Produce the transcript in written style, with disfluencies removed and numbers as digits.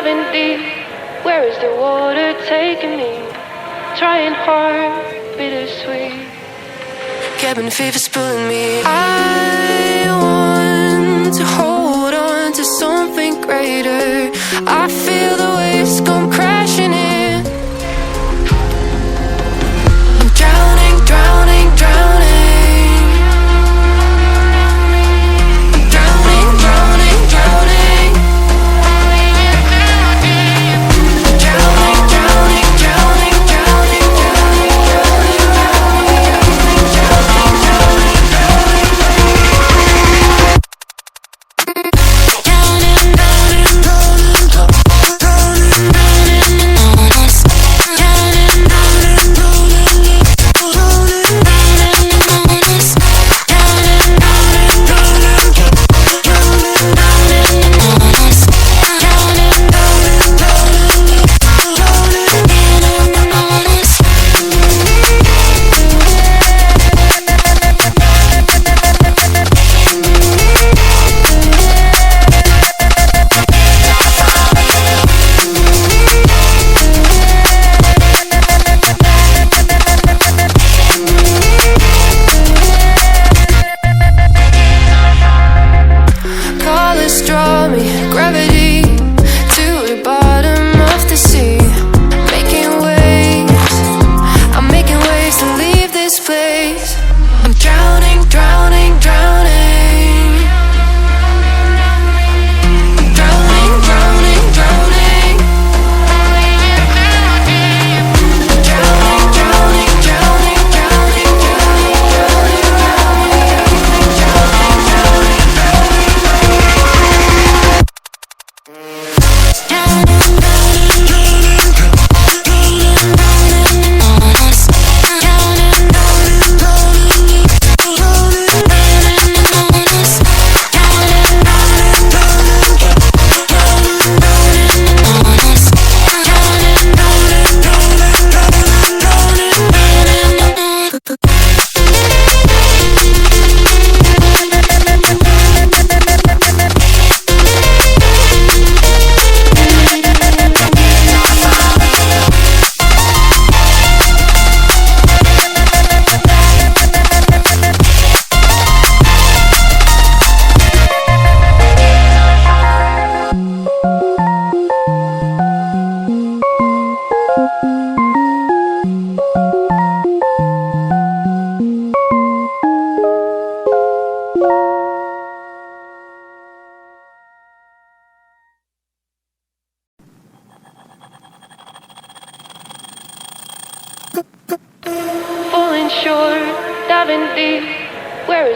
diving deep. Where is the water taking me? Trying hard, bittersweet. Cabin fever's pulling me. I want to hold on to something greater. I feel the waves come crashing in. I'm drowning, drowning, drowning. I'm drowning, drowning, drowning. Drowning, drowning, drowning, drowning, falling short, diving deep. Where is